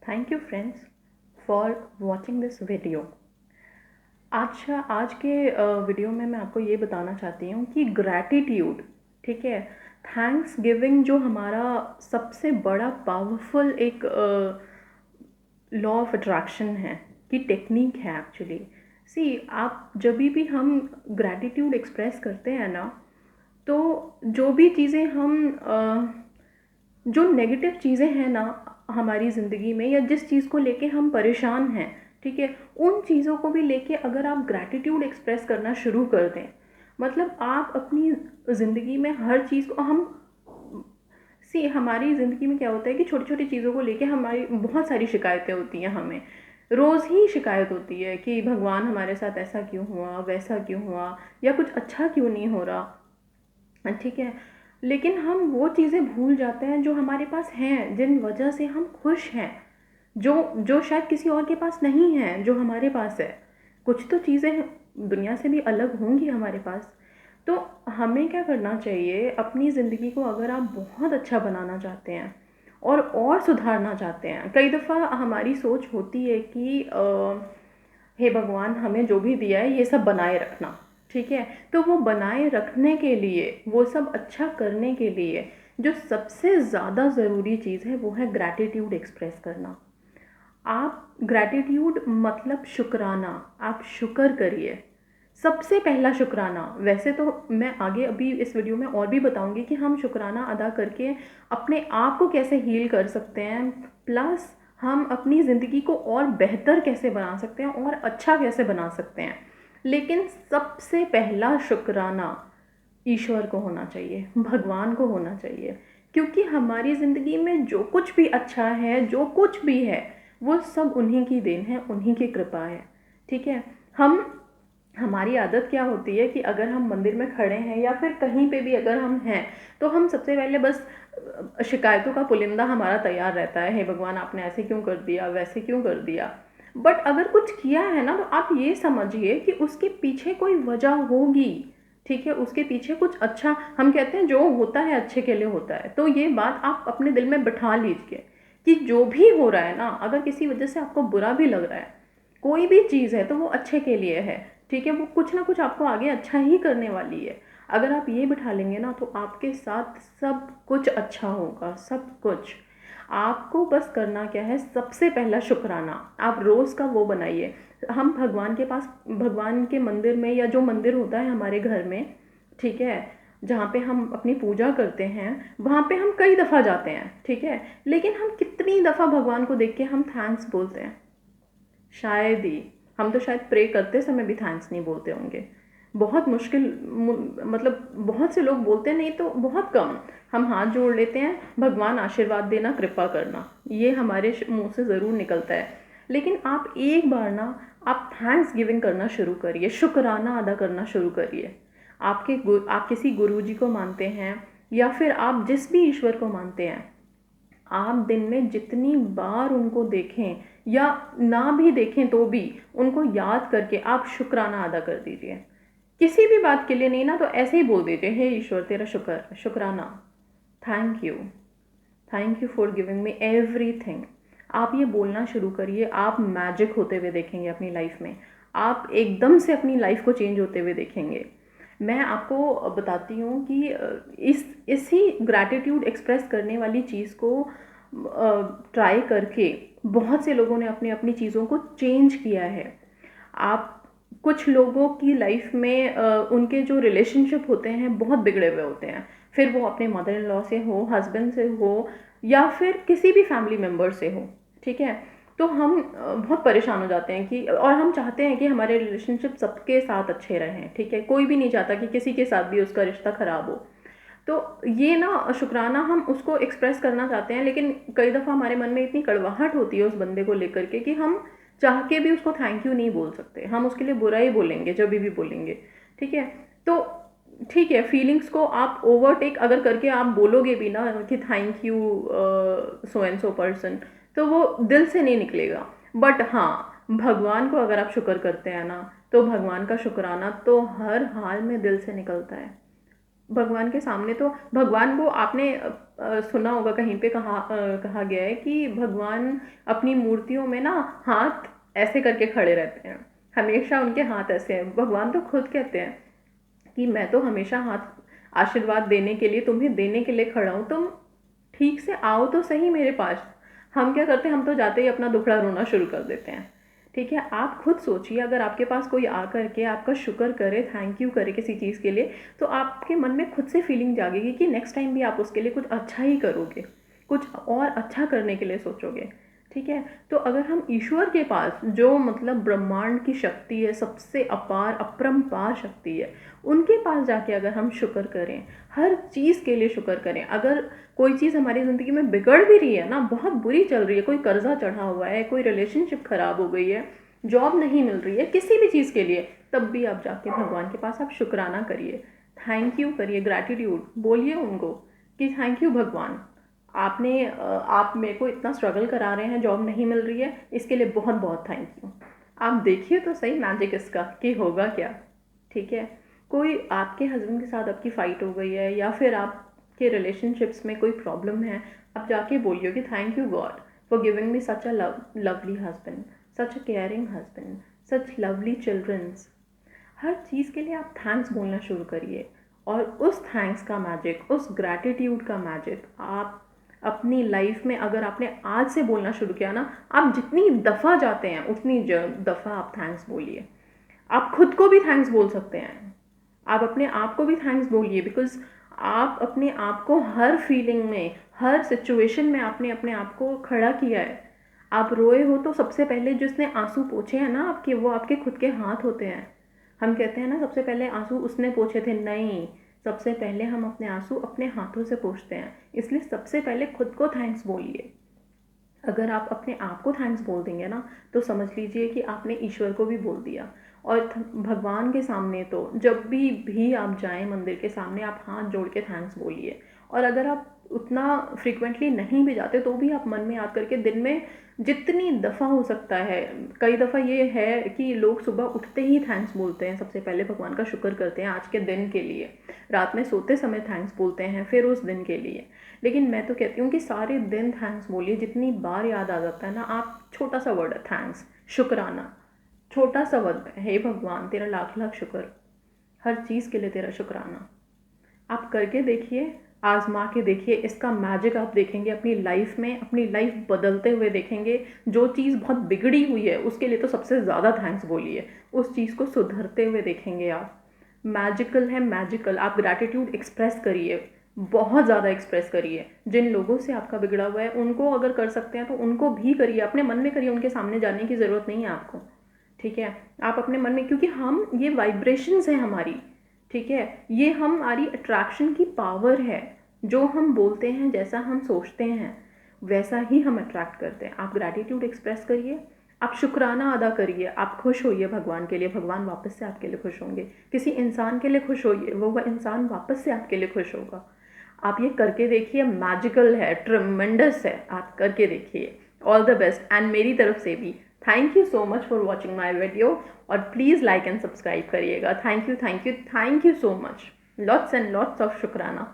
Thank you friends for watching this video. आज के video में मैं आपको ये बताना चाहती हूँ कि ग्रैटिट्यूड, ठीक है, थैंक्स गिविंग जो हमारा सबसे बड़ा पावरफुल एक लॉ ऑफ अट्रैक्शन है, कि टेक्निक है एक्चुअली। सी, आप जब भी हम ग्रैटिट्यूड एक्सप्रेस करते हैं ना, तो जो भी चीज़ें जो नेगेटिव चीज़ें हैं ना हमारी ज़िंदगी में, या जिस चीज़ को लेके हम परेशान हैं, ठीक है, उन चीज़ों को भी लेके अगर आप ग्रैटिट्यूड एक्सप्रेस करना शुरू कर दें, मतलब आप अपनी ज़िंदगी में हर चीज़ को हमारी ज़िंदगी में क्या होता है कि छोटी छोटी चीज़ों को लेके हमारी बहुत सारी शिकायतें होती हैं। हमें रोज़ ही शिकायत होती है कि भगवान हमारे साथ ऐसा क्यों हुआ, वैसा क्यों हुआ, या कुछ अच्छा क्यों नहीं हो रहा, ठीक है। लेकिन हम वो चीज़ें भूल जाते हैं जो हमारे पास हैं, जिन वजह से हम खुश हैं, जो जो शायद किसी और के पास नहीं है, जो हमारे पास है। कुछ तो चीज़ें दुनिया से भी अलग होंगी हमारे पास। तो हमें क्या करना चाहिए, अपनी ज़िंदगी को अगर आप बहुत अच्छा बनाना चाहते हैं और सुधारना चाहते हैं, कई दफ़ा हमारी सोच होती है कि हे भगवान, हमें जो भी दिया है ये सब बनाए रखना, ठीक है। तो वो बनाए रखने के लिए, वो सब अच्छा करने के लिए जो सबसे ज़्यादा ज़रूरी चीज़ है वो है ग्रैटिट्यूड एक्सप्रेस करना। आप ग्रैटिट्यूड मतलब शुक्राना, आप शुक्र करिए। सबसे पहला शुक्राना, वैसे तो मैं आगे अभी इस वीडियो में और भी बताऊंगी कि हम शुक्राना अदा करके अपने आप को कैसे हील कर सकते हैं, प्लस हम अपनी ज़िंदगी को और बेहतर कैसे बना सकते हैं और अच्छा कैसे बना सकते हैं। लेकिन सबसे पहला शुक्राना ईश्वर को होना चाहिए, भगवान को होना चाहिए, क्योंकि हमारी ज़िंदगी में जो कुछ भी अच्छा है, जो कुछ भी है, वो सब उन्हीं की देन है, उन्हीं की कृपा है, ठीक है। हमारी आदत क्या होती है कि अगर हम मंदिर में खड़े हैं या फिर कहीं पे भी अगर हम हैं, तो हम सबसे पहले बस शिकायतों का पुलिंदा हमारा तैयार रहता है, हे भगवान आपने ऐसे क्यों कर दिया, वैसे क्यों कर दिया। बट अगर कुछ किया है ना, तो आप ये समझिए कि उसके पीछे कोई वजह होगी, ठीक है, उसके पीछे कुछ अच्छा, हम कहते हैं जो होता है अच्छे के लिए होता है। तो ये बात आप अपने दिल में बिठा लीजिए कि जो भी हो रहा है ना, अगर किसी वजह से आपको बुरा भी लग रहा है, कोई भी चीज़ है तो वो अच्छे के लिए है, ठीक है, वो कुछ ना कुछ आपको आगे अच्छा ही करने वाली है। अगर आप ये बिठा लेंगे ना, तो आपके साथ सब कुछ अच्छा होगा, सब कुछ। आपको बस करना क्या है, सबसे पहला शुक्राना आप रोज़ का वो बनाइए। हम भगवान के पास, भगवान के मंदिर में, या जो मंदिर होता है हमारे घर में, ठीक है, जहाँ पे हम अपनी पूजा करते हैं, वहाँ पे हम कई दफ़ा जाते हैं, ठीक है। लेकिन हम कितनी दफ़ा भगवान को देख के हम थैंक्स बोलते हैं? शायद ही, हम तो शायद प्रे करते समय भी थैंक्स नहीं बोलते होंगे। बहुत मुश्किल, मतलब बहुत से लोग बोलते हैं, नहीं तो बहुत कम। हम हाथ जोड़ लेते हैं, भगवान आशीर्वाद देना, कृपा करना, ये हमारे मुंह से ज़रूर निकलता है। लेकिन आप एक बार ना, आप थैंक्स गिविंग करना शुरू करिए, शुक्राना अदा करना शुरू करिए। आप किसी गुरुजी को मानते हैं, या फिर आप जिस भी ईश्वर को मानते हैं, आप दिन में जितनी बार उनको देखें या ना भी देखें तो भी उनको याद करके आप शुक्राना अदा कर दीजिए। किसी भी बात के लिए नहीं ना, तो ऐसे ही बोल दीजिए, हे ईश्वर तेरा शुक्र, शुक्राना, thank you, thank you for giving me everything. आप ये बोलना शुरू करिए, आप मैजिक होते हुए देखेंगे अपनी लाइफ में। आप एकदम से अपनी लाइफ को चेंज होते हुए देखेंगे। मैं आपको बताती हूँ कि इसी ग्रैटिट्यूड एक्सप्रेस करने वाली चीज़ को ट्राई करके बहुत से लोगों ने अपनी अपनी चीज़ों को चेंज किया है। आप, कुछ लोगों की लाइफ में उनके जो रिलेशनशिप होते हैं बहुत बिगड़े हुए होते हैं, फिर वो अपने मदर इन लॉ से हो, हस्बैंड से हो, या फिर किसी भी फैमिली मेम्बर से हो, ठीक है। तो हम बहुत परेशान हो जाते हैं कि, और हम चाहते हैं कि हमारे रिलेशनशिप सबके साथ अच्छे रहें, ठीक है, कोई भी नहीं चाहता कि किसी के साथ भी उसका रिश्ता ख़राब हो। तो ये ना शुक्राना हम उसको एक्सप्रेस करना चाहते हैं, लेकिन कई दफ़ा हमारे मन में इतनी कड़वाहट होती है उस बंदे को लेकर के कि हम चाह के भी उसको थैंक यू नहीं बोल सकते, हम उसके लिए बुरा ही बोलेंगे जब भी बोलेंगे, ठीक है। तो ठीक है, फीलिंग्स को आप ओवरटेक अगर करके आप बोलोगे भी ना कि thank you so and so person, तो वो दिल से नहीं निकलेगा। बट हाँ, भगवान को अगर आप शुक्र करते हैं ना, तो भगवान का शुक्राना तो हर हाल में दिल से निकलता है। भगवान के सामने तो भगवान को आपने सुना होगा कहीं पे कहा गया है कि भगवान अपनी मूर्तियों में ना हाथ ऐसे करके खड़े रहते हैं, हमेशा उनके हाथ ऐसे हैं। भगवान तो खुद कहते हैं कि मैं तो हमेशा हाथ आशीर्वाद देने के लिए, तुम्हें देने के लिए खड़ा हूँ, तुम ठीक से आओ तो सही मेरे पास। हम क्या करते हैं, हम तो जाते ही अपना दुखड़ा रोना शुरू कर देते हैं। ठीक है, आप खुद सोचिए, अगर आपके पास कोई आकर के आपका शुक्र करे, थैंक यू करे किसी चीज़ के लिए, तो आपके मन में खुद से फीलिंग जागेगी कि नेक्स्ट टाइम भी आप उसके लिए कुछ अच्छा ही करोगे, कुछ और अच्छा करने के लिए सोचोगे। ठीक है, तो अगर हम ईश्वर के पास, जो मतलब ब्रह्मांड की शक्ति है, सबसे अपार अपरंपार शक्ति है, उनके पास जाके अगर हम शुक्र करें, हर चीज़ के लिए शुक्र करें। अगर कोई चीज़ हमारी ज़िंदगी में बिगड़ भी रही है ना, बहुत बुरी चल रही है, कोई कर्जा चढ़ा हुआ है, कोई रिलेशनशिप ख़राब हो गई है, जॉब नहीं मिल रही है, किसी भी चीज़ के लिए, तब भी आप जाके भगवान के पास आप शुक्राना करिए, थैंक यू करिए, ग्रैटिट्यूड बोलिए उनको कि थैंक यू भगवान, आप मेरे को इतना स्ट्रगल करा रहे हैं, जॉब नहीं मिल रही है, इसके लिए बहुत बहुत थैंक यू। आप देखिए तो सही मैजिक इसका कि होगा क्या। ठीक है, कोई आपके हस्बैंड के साथ आपकी फ़ाइट हो गई है, या फिर आपके रिलेशनशिप्स में कोई प्रॉब्लम है, आप जाके बोलिए कि thank you God for giving me such a lovely husband, such a caring husband, such lovely childrens. हर चीज़ के लिए आप थैंक्स बोलना शुरू करिए, और उस थैंक्स का मैजिक, उस ग्रैटिट्यूड का मैजिक आप अपनी लाइफ में, अगर आपने आज से बोलना शुरू किया ना, आप जितनी दफ़ा जाते हैं उतनी दफ़ा आप थैंक्स बोलिए। आप खुद को भी थैंक्स बोल सकते हैं, आप अपने आप को भी थैंक्स बोलिए, बिकॉज आप अपने आप को हर फीलिंग में, हर सिचुएशन में आपने अपने आप को खड़ा किया है। आप रोए हो तो सबसे पहले जिसने आंसू पोंछे हैं ना आपके, वो आपके खुद के हाथ होते हैं। हम कहते हैं ना सबसे पहले आंसू उसने पोंछे थे, नहीं, सबसे पहले हम अपने आंसू अपने हाथों से पोंछते हैं। इसलिए सबसे पहले खुद को थैंक्स बोलिए। अगर आप अपने आप को थैंक्स बोल देंगे ना, तो समझ लीजिए कि आपने ईश्वर को भी बोल दिया। और भगवान के सामने तो जब भी आप जाएं मंदिर के सामने, आप हाथ जोड़ के थैंक्स बोलिए। और अगर आप उतना फ्रिक्वेंटली नहीं भी जाते, तो भी आप मन में याद करके दिन में जितनी दफ़ा हो सकता है, कई दफ़ा ये है कि लोग सुबह उठते ही थैंक्स बोलते हैं, सबसे पहले भगवान का शुक्र करते हैं आज के दिन के लिए, रात में सोते समय थैंक्स बोलते हैं फिर उस दिन के लिए। लेकिन मैं तो कहती हूँ कि सारे दिन थैंक्स बोलिए, जितनी बार याद आ जाता है ना, आप छोटा सा वर्ड है थैंक्स, शुक्राना, छोटा सा वर्ड है, हे भगवान तेरा लाख लाख शुक्र, हर चीज़ के लिए तेरा शुक्राना। आप करके देखिए, आजमा के देखिए, इसका मैजिक आप देखेंगे अपनी लाइफ में, अपनी लाइफ बदलते हुए देखेंगे। जो चीज़ बहुत बिगड़ी हुई है उसके लिए तो सबसे ज़्यादा थैंक्स बोलिए, उस चीज़ को सुधरते हुए देखेंगे आप। मैजिकल है, मैजिकल। आप ग्रैटिट्यूड एक्सप्रेस करिए, बहुत ज़्यादा एक्सप्रेस करिए। जिन लोगों से आपका बिगड़ा हुआ है उनको अगर कर सकते हैं तो उनको भी करिए, अपने मन में करिए, उनके सामने जाने की ज़रूरत नहीं है आपको। ठीक है, आप अपने मन में, क्योंकि हम, ये वाइब्रेशंस है हमारी, ठीक है, ये हमारी अट्रैक्शन की पावर है। जो हम बोलते हैं, जैसा हम सोचते हैं, वैसा ही हम अट्रैक्ट करते हैं। आप ग्रैटिट्यूड एक्सप्रेस करिए, आप शुक्राना अदा करिए, आप खुश होइए भगवान के लिए, भगवान वापस से आपके लिए खुश होंगे। किसी इंसान के लिए खुश होइए, वो इंसान वापस से आपके लिए खुश होगा। आप ये करके देखिए, मैजिकल है, ट्रमेंडस है, आप करके देखिए। ऑल द बेस्ट, एंड मेरी तरफ से भी thank you so much for watching my video, और प्लीज़ लाइक एंड सब्सक्राइब करिएगा। Thank you, thank you, thank you so much. Lots and lots of शुक्राना।